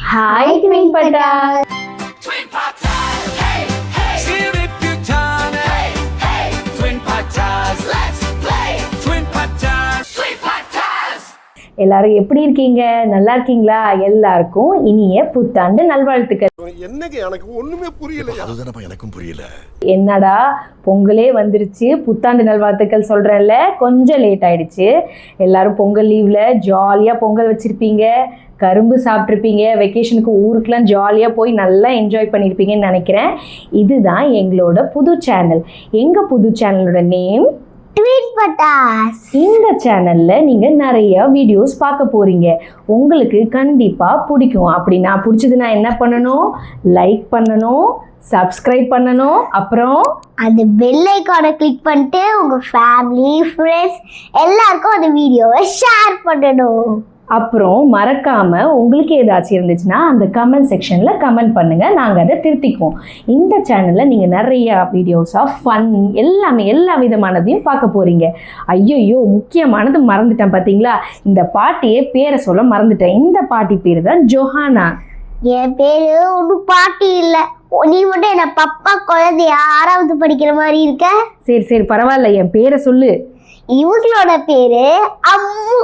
Hi, Twin Patas. Twin Patas, hey, hey. Siriputana, hey, hey. Twin Patas, let's play. Twin Patas, Twin Patas. எல்லாரும் எப்படி இருக்கீங்க? நல்லா இருக்கீங்களா? எல்லாருக்கும் இனிய புத்தாண்டு நல்வாழ்த்துக்கள். என்னங்க எனக்கு ஒண்ணுமே புரியல. அதுதானப்பா எனக்கும் புரியல. என்னடா பொங்கலே வந்துருச்சு, புத்தாண்டு நல்வாழ்த்துக்கள் சொல்றேன்ல, கொஞ்சம் லேட் ஆயிடுச்சு. எல்லாரும் பொங்கல் லீவ்ல ஜாலியா பொங்கல் வச்சிருப்பீங்க, கரும்பு சாப்பிட்ருப்பீங்க, வெக்கேஷனுக்கு ஊருக்குலாம் ஜாலியாக போய் நல்லா என்ஜாய் பண்ணியிருப்பீங்கன்னு நினைக்கிறேன். இதுதான் எங்களோட புது சேனல். எங்கள் புது சேனலோட நேம் ட்வின் பட்டாஸ். இந்த சேனலில் நீங்கள் நிறைய வீடியோஸ் பார்க்க போகிறீங்க. உங்களுக்கு கண்டிப்பாக பிடிக்கும். அப்படின்னா பிடிச்சதுன்னா என்ன பண்ணணும்? லைக் பண்ணணும், சப்ஸ்கிரைப் பண்ணணும், அப்புறம் அந்த பெல் ஐகானை கிளிக் பண்ணிட்டு உங்கள் ஃபேமிலி ஃப்ரெண்ட்ஸ் எல்லாருக்கும் அந்த வீடியோவை ஷேர் பண்ணணும். அப்புறம் மறக்காமல் உங்களுக்கு ஏதாச்சும் இருந்துச்சுன்னா அந்த கமெண்ட் செக்ஷனில் கமெண்ட் பண்ணுங்கள், நாங்கள் அதை திருத்திக்குவோம். இந்த சேனலில் நீங்கள் நிறையா வீடியோஸ் ஆஃப் ஃபன் எல்லாமே எல்லா விதமானதையும் பார்க்க போகிறீங்க. ஐயோ முக்கியமானது மறந்துட்டேன் பார்த்தீங்களா? இந்த பாட்டியே பேரை சொல்ல மறந்துட்டேன். இந்த பாட்டி பேர் தான் ஜொஹானா. என் பேரு ஒன்றும் பாட்டி இல்லை, நீ மட்டும் என்ன பப்பா குழந்தை 6வது படிக்கிற மாதிரி இருக்க. சரி பரவாயில்ல, என் பேரை சொல்லு. இவங்களோட பேரு அம்மு.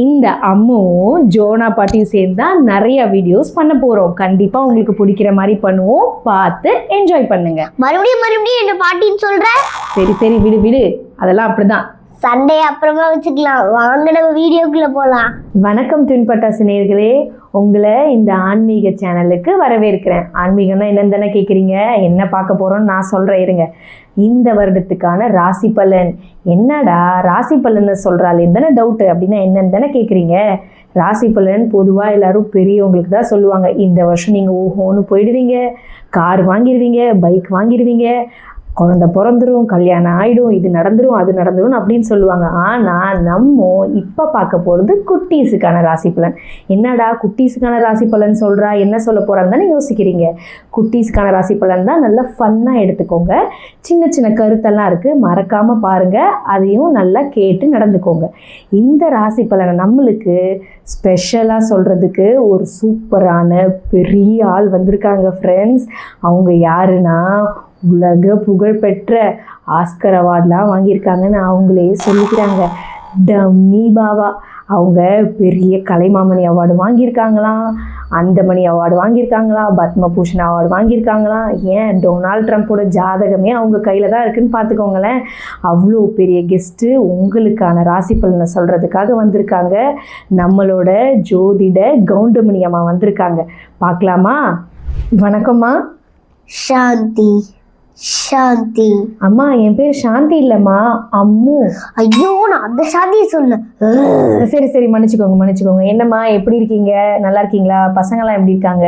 இந்த அம்முவும் ஜோனா பாட்டியும் சேர்ந்து தான் நிறைய வீடியோஸ் பண்ண போகிறோம். கண்டிப்பாக உங்களுக்கு பிடிக்கிற மாதிரி பண்ணுவோம், பார்த்து என்ஜாய் பண்ணுங்க. மறுபடியும் என்ன பாட்டின்னு சொல்ற? சரி விடு, அதெல்லாம் அப்படிதான். சண்டே அப்புறமா வச்சுக்கலாம், வாங்க நம்ம வீடியோக்குள்ள போகலாம். வணக்கம் ட்வின் பட்டாஸ் நேயர்களே, உங்களை இந்த ஆன்மீக சேனலுக்கு வரவேற்கிறேன். ஆன்மீகம்னா என்னன்னு தானே கேட்குறீங்க? என்ன பார்க்க போகிறோன்னு நான் சொல்கிறேன் இருங்க. இந்த வருடத்துக்கான ராசி பலன். என்னடா ராசி பலன்னு சொல்கிறாளேன்னு தானே டவுட்டு. அப்படின்னா என்னன்னு தானே கேட்குறீங்க? ராசி பலன் பொதுவாக எல்லாரும் பெரியவங்களுக்கு தான் சொல்லுவாங்க. இந்த வருஷம் நீங்கள் ஓஹோன்னு போயிடுவீங்க, கார் வாங்கிடுவீங்க, பைக் வாங்கிடுவீங்க, குழந்தை பிறந்துடும், கல்யாணம் ஆகிடும், இது நடந்துடும் அது நடந்துடும் அப்படின்னு சொல்லுவாங்க. ஆனால் நம்ம இப்போ பார்க்க போகிறது குட்டீஸுக்கான ராசி பலன். என்னடா குட்டீஸுக்கான ராசி பலன் சொல்கிறா, என்ன சொல்ல போகிறான்னு தானே யோசிக்கிறீங்க. குட்டீஸுக்கான ராசி பலன் தான் நல்லா ஃபன்னாக எடுத்துக்கோங்க. சின்ன கருத்தெல்லாம் இருக்குது, மறக்காமல் பாருங்கள், அதையும் நல்லா கேட்டு நடந்துக்கோங்க. இந்த ராசி பலனை நம்மளுக்கு ஸ்பெஷலாக சொல்கிறதுக்கு ஒரு சூப்பரான பெரிய ஆள் வந்திருக்காங்க ஃப்ரெண்ட்ஸ். அவங்க யாருன்னா உலக புகழ்பெற்ற ஆஸ்கர் அவார்ட்லாம் வாங்கியிருக்காங்கன்னு அவங்களே சொல்லிக்கிறாங்க. டம்மி பாபா. அவங்க பெரிய கலைமாமணி அவார்டு வாங்கியிருக்காங்களாம், அந்தமணி அவார்டு வாங்கியிருக்காங்களாம், பத்மபூஷன் அவார்டு வாங்கியிருக்காங்களாம். ஏன் டொனால்ட் ட்ரம்ப்போட ஜாதகமே அவங்க கையில் தான் இருக்குதுன்னு பார்த்துக்கோங்களேன். அவ்வளோ பெரிய கெஸ்ட்டு உங்களுக்கான ராசி பலனை சொல்கிறதுக்காக வந்திருக்காங்க. நம்மளோட ஜோதிட கவுண்டமணி அம்மா வந்திருக்காங்க. பார்க்கலாமா? வணக்கம்மா. சாந்தி அம்மா, என் பேர் சாந்தி இல்லைம்மா, அம்மு. ஐயோ, நான் அந்த சாந்தியை சொல்ல. சரி மன்னிச்சுக்கோங்க. என்னம்மா எப்படி இருக்கீங்க? நல்லா இருக்கீங்களா? பசங்களாம் எப்படி இருக்காங்க?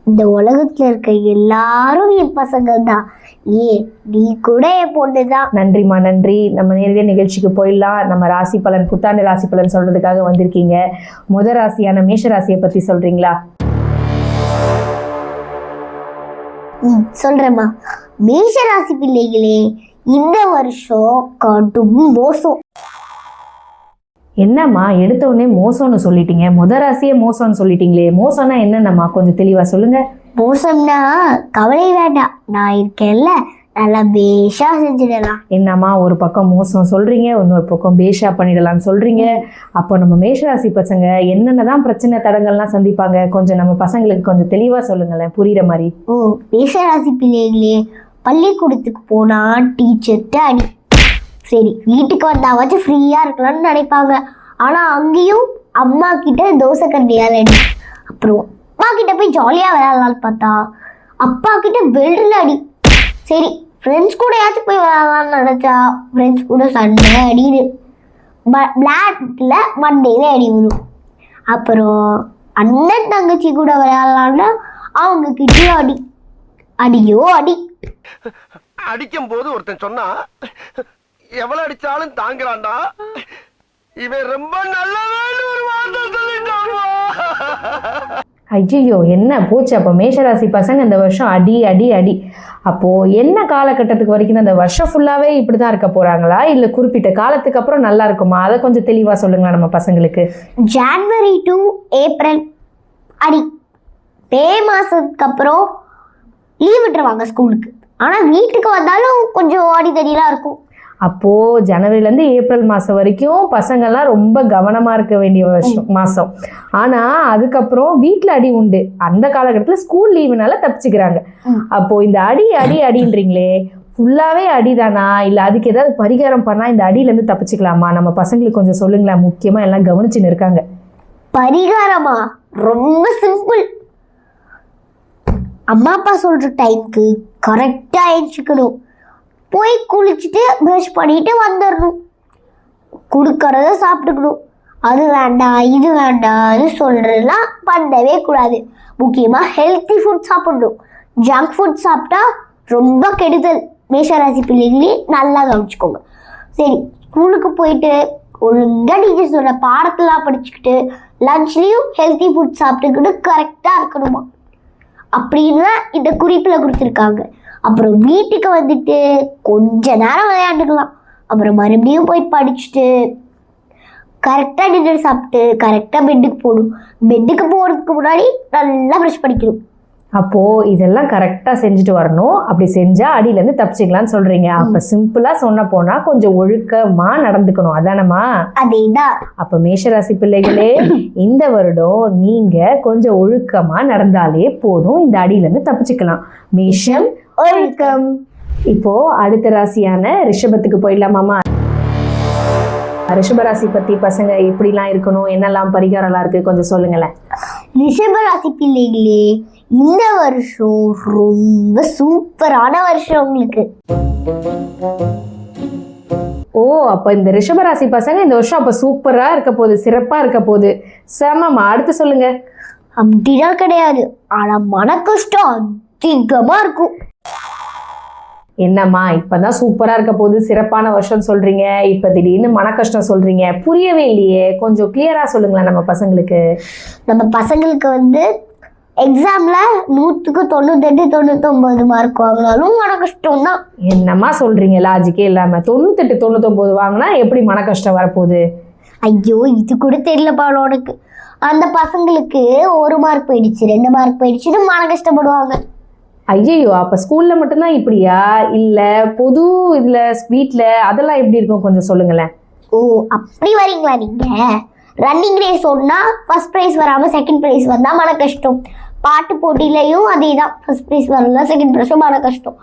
இந்த உலகத்துல இருக்க எல்லாரும் என் பசங்க தான். நீ கூட என் பொண்ணு தான். நன்றிம்மா, நன்றி. நம்ம நேரடியாக நிகழ்ச்சிக்கு போயிடலாம். நம்ம ராசி பலன், புத்தாண்டு ராசி பலன் சொல்றதுக்காக வந்திருக்கீங்க. முதல் ராசியான மேஷ ராசியை பத்தி சொல்றீங்களா? சொல்றேம்மா. மேஷ ராசி பிள்ளைகளே, இந்த வருஷம் கடும் மோசம். என்னம்மா எடுத்த உடனே மோசம்னு சொல்லிட்டீங்க? முதல் ராசியே மோசம்னு சொல்லிட்டீங்களே, மோசம்னா என்னென்னம்மா கொஞ்சம் தெளிவா சொல்லுங்க. மோசம்னா கவலை வேண்டாம், நான் இருக்கேன்ல, நல்லா பேஷா செஞ்சிடலாம். என்னம்மா ஒரு பக்கம் மோசம் சொல்றீங்க, இன்னொரு பக்கம் பேஷா பண்ணிடலாம்னு சொல்றீங்க. அப்போ நம்ம மேஷராசி பசங்க என்னென்னதான் பிரச்சனை தடங்கள்லாம் சந்திப்பாங்க, கொஞ்சம் நம்ம பசங்களுக்கு கொஞ்சம் தெளிவா சொல்லுங்களேன், புரியுற மாதிரி. மேஷராசி பிள்ளைகளே, பள்ளிக்கூடத்துக்கு போனா டீச்சர்கிட்ட அடி. சரி, வீட்டுக்கு வந்தாவாச்சும் ஃப்ரீயா இருக்கலாம்னு நினைப்பாங்க. ஆனா அங்கேயும் அம்மா கிட்ட தோசை கண்டியால் அடி. அப்புறம் அப்பா கிட்ட போய் ஜாலியா விளையாடலான்னு பார்த்தா அப்பா கிட்ட பெல்ட்ல அடி. சரி, ஃப்ரெண்ட்ஸ் கூட யாச்சும் போய் விளையாடலாம்னு நினைச்சா ஃப்ரெண்ட்ஸ் கூட சண்டை அடிடு. பிளாட்ல மண்டையில அடி விடும். அப்புறம் அண்ணன் தங்கச்சி கூட விளையாடலான்னா அவங்க கிட்டயும் அடி. அடியோ அடி. அடிக்கும் போது ஒருத்தன் சொன்னா எவ்வளவு அடிச்சாலும் தாங்குறான்டா, இவன் ரொம்ப நல்லவன்னு ஒரு வார்த்தை சொல்லிட்டான். ஐயோ என்ன போச்சு? அப்போ மேஷராசி பசங்க இந்த வருஷம் அடி அடி அடி. அப்போது என்ன காலகட்டத்துக்கு வரைக்கும் அந்த வருஷம் ஃபுல்லாகவே இப்படி தான் இருக்க போகிறாங்களா, இல்லை குறிப்பிட்ட காலத்துக்கு அப்புறம் நல்லா இருக்குமா? அதை கொஞ்சம் தெளிவாக சொல்லுங்களா நம்ம பசங்களுக்கு. ஜான்வரி டு ஏப்ரல் அடி. மே மாதத்துக்கு அப்புறம் லீவ் விட்டுருவாங்க ஸ்கூலுக்கு. ஆனால் வீட்டுக்கு வந்தாலும் கொஞ்சம் அடிதடிலாம் இருக்கும். அப்போது ஜனவரிலேருந்து ஏப்ரல் மாதம் வரைக்கும் பசங்கள்லாம் ரொம்ப கவனமாக இருக்க வேண்டிய மாதம். ஆனால் அதுக்கப்புறம் வீட்டில் அடி உண்டு. அந்த காலகட்டத்தில் ஸ்கூல் லீவுனால தப்பிச்சுக்கிறாங்க. அப்போது இந்த அடின்றீங்களே, ஃபுல்லாகவே அடிதானா, இல்லை அதுக்கு ஏதாவது பரிகாரம் பண்ணால் இந்த அடியிலேருந்து தப்பிச்சுக்கலாமா? நம்ம பசங்களுக்கு கொஞ்சம் சொல்லுங்களேன், முக்கியமாக எல்லாம் கவனிச்சுன்னு இருக்காங்க. பரிகாரமா? ரொம்ப சிம்பிள். அம்மா அப்பா சொல்கிற டைமுக்கு கரெக்டாக எழுச்சிக்கணும். போய் குளிச்சுட்டு ப்ரஷ் பண்ணிட்டு வந்துடணும். கொடுக்கறத சாப்பிட்டுக்கணும். அது வேண்டாம் இது வேண்டாம்னு சொல்கிறதுலாம் பண்ணவே கூடாது. முக்கியமாக ஹெல்த்தி ஃபுட் சாப்பிடணும். ஜங்க் ஃபுட் சாப்பிட்டா ரொம்ப கெடுதல். மேஷராசி பிள்ளைங்களே நல்லா கவனிச்சுக்கோங்க. சரி, ஸ்கூலுக்கு போயிட்டு ஒழுங்காக டீச்சர் சொல்கிற பாடத்தெல்லாம் படிச்சுக்கிட்டு லஞ்ச்லேயும் ஹெல்த்தி ஃபுட் சாப்பிட்டுக்கிட்டு கரெக்டாக இருக்கணுமா அப்படின்னு இந்த குறிப்பில் கொடுத்துருக்காங்க. அப்புறம் வீட்டுக்கு வந்துட்டு கொஞ்ச நேரம் விளையாண்டுக்கலாம். அப்புறம் மறுபடியும் போய் படிச்சுட்டு கரெக்டாக டின்னர் சாப்பிட்டு கரெக்டாக பெட்டுக்கு போகணும். பெட்டுக்கு போகிறதுக்கு முன்னாடி நல்லா ப்ரஷ் பண்ணிக்கணும். அப்போது இதெல்லாம் கரெக்டாக செஞ்சுட்டு வரணும். அப்படி செஞ்சால் அடியிலேருந்து தப்பிச்சிக்கலான்னு சொல்கிறீங்க. அப்போ சிம்பிளாக சொன்ன போனால் கொஞ்சம் ஒழுக்கமாக நடந்துக்கணும், அதானம்மா? அதேதான். அப்போ மேஷராசி பிள்ளைகளே, இந்த வருடம் நீங்கள் கொஞ்சம் ஒழுக்கமாக நடந்தாலே போதும், இந்த அடியிலேருந்து தப்பிச்சுக்கலாம். மேஷம் ஒழுக்கம். இப்போது அடுத்த ராசியான ரிஷபத்துக்கு போயிடலாமாம்மா? ரிஷபராசி பற்றி பசங்க எப்படிலாம் இருக்கணும், என்னெல்லாம் பரிகாரம்லாம் இருக்குது, கொஞ்சம் சொல்லுங்களேன். ரிஷபராசி பிள்ளைகளே, இந்த வருஷம் ரொம்ப சூப்பரான வருஷம் உங்களுக்கு. ஓ, அப்போ இந்த ரிஷபராசி பசங்க இந்த வருஷம் அப்போ சூப்பராக இருக்க போகுது, சிறப்பாக இருக்க போகுது. செமம்மா, அடுத்து சொல்லுங்க. அப்படிலாம் கிடையாது, ஆனால் மன கஷ்டம் அதிகமாக இருக்கும். என்னம்மா இப்பதான் சூப்பரா இருக்க போது, சிறப்பான வருஷம் சொல்றீங்க, இப்ப திடீர்னு மன கஷ்டம் சொல்றீங்க, புரியவே இல்லையே, கொஞ்சம் கிளியரா சொல்லுங்களேன் நம்ம பசங்களுக்கு. நம்ம பசங்களுக்கு எக்ஸாம்ல 100க்கு 98 99 மார்க் வாங்கினாலும் மன கஷ்டம் தான். என்னம்மா சொல்றீங்க, லாஜிக்கே இல்லாம? 98 99 வாங்கினா எப்படி மன கஷ்டம் வரப்போகுது? ஐயோ, இது கூட தெரியலப்பா உனக்கு. அந்த பசங்களுக்கு 1 மார்க் போயிடுச்சு 2 மார்க் போயிடுச்சுன்னு மன கஷ்டப்படுவாங்க. ஐயோ, அப்ப ஸ்கூல்ல மட்டும்தான் இப்படியா, இல்ல பொது இதுல வீட்ல அதெல்லாம் எப்படி இருக்கும், கொஞ்சம் சொல்லுங்களேன். ஓ, அப்படி வரீங்களா நீங்க? ரன்னிங் ரேஸ் ஓடினா ஃபர்ஸ்ட் ப்ரைஸ் வராம செகண்ட் ப்ரைஸ் வந்தா மன கஷ்டம். பாட்டு போட்டிலையும் அதே தான், ஃபர்ஸ்ட் ப்ரைஸ் வரல செகண்ட் ப்ரைஸும் மன கஷ்டம்.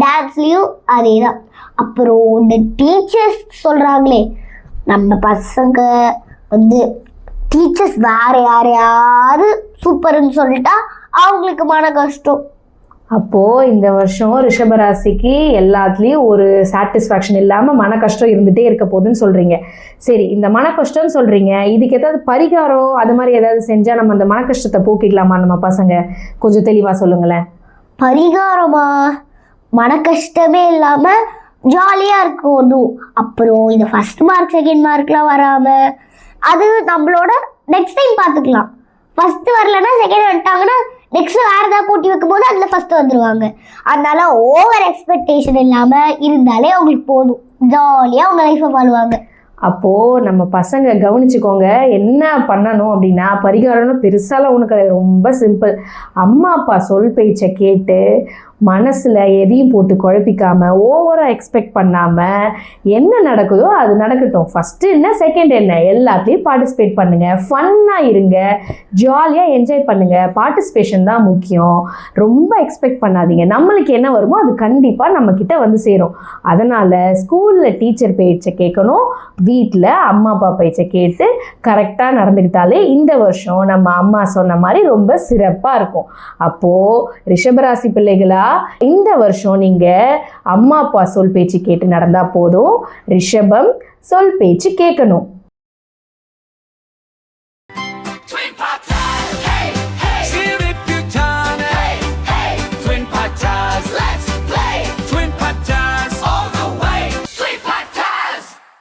டான்ஸ்லயும் அதே தான். அப்புறம் இந்த டீச்சர்ஸ் சொல்றாங்களே, நம்ம பசங்க டீச்சர்ஸ் வேற யாரையாவது சூப்பர்னு சொல்லிட்டா அவங்களுக்கு மன கஷ்டம். அப்போ இந்த வருஷம் ரிஷபராசிக்கு எல்லாத்துலேயும் ஒரு சாட்டிஸ்ஃபேக்ஷன் இல்லாமல் மன கஷ்டம் இருந்துகிட்டே இருக்க போகுதுன்னு சொல்கிறீங்க. சரி, இந்த மன கஷ்டம்னு சொல்கிறீங்க, இதுக்கு ஏதாவது பரிகாரம் அது மாதிரி ஏதாவது செஞ்சால் நம்ம அந்த மன கஷ்டத்தை போக்கிடலாமா நம்ம பசங்க? கொஞ்சம் தெளிவாக சொல்லுங்களேன். பரிகாரமா? மன கஷ்டமே இல்லாமல் ஜாலியாக இருக்கணும். அப்புறம் இந்த ஃபர்ஸ்ட் மார்க் செகண்ட் மார்க்லாம் வராமல் அது நம்மளோட நெக்ஸ்ட் டைம் பார்த்துக்கலாம். ஃபர்ஸ்ட் வரலன்னா செகண்ட் வந்துட்டாங்கன்னா நெக்ஸ்ட் வேற ஏதாவது போட்டி வைக்கும் போது அதில் ஃபர்ஸ்ட் வந்துடுவாங்க. அதனால ஓவர் எக்ஸ்பெக்டேஷன் இல்லாமல் இருந்தாலே அவங்களுக்கு போதும், ஜாலியாக அவங்க லைஃப்பை வாழுவாங்க. அப்போது நம்ம பசங்க கவனிச்சுக்கோங்க, என்ன பண்ணணும் அப்படின்னா, பரிகாரம்னு பெருசாலாம் ஒன்று கிடையாது, ரொம்ப சிம்பிள். அம்மா அப்பா சொல் பேச்சை கேட்டு மனசில் எதையும் போட்டு குழப்பிக்காமல் ஓவராக எக்ஸ்பெக்ட் பண்ணாமல் என்ன நடக்குதோ அது நடக்கட்டும். ஃபஸ்ட்டு என்ன செகண்ட் என்ன எல்லாத்தையும் பார்ட்டிசிபேட் பண்ணுங்கள், ஃபன்னாக இருங்க, ஜாலியாக என்ஜாய் பண்ணுங்கள். பார்ட்டிசிபேஷன் தான் முக்கியம். ரொம்ப எக்ஸ்பெக்ட் பண்ணாதீங்க, நம்மளுக்கு என்ன வருமோ அது கண்டிப்பாக நம்மக்கிட்ட வந்து சேரும். அதனால் ஸ்கூலில் டீச்சர் பேச்சை கேட்கணும், வீட்டில் அம்மா அப்பா பேச்சை கேட்டு கரெக்டாக நடந்துக்கிட்டாலே இந்த வருஷம் நம்ம அம்மா சொன்ன மாதிரி ரொம்ப சிறப்பாக இருக்கும். அப்போது ரிஷபராசி பிள்ளைகளா, இந்த வருஷம் நீங்க அம்மா அப்பா சொல் பேச்சு கேட்டு நடந்தா போதும். ரிஷபம் சொல் பேச்சு கேட்கணும்.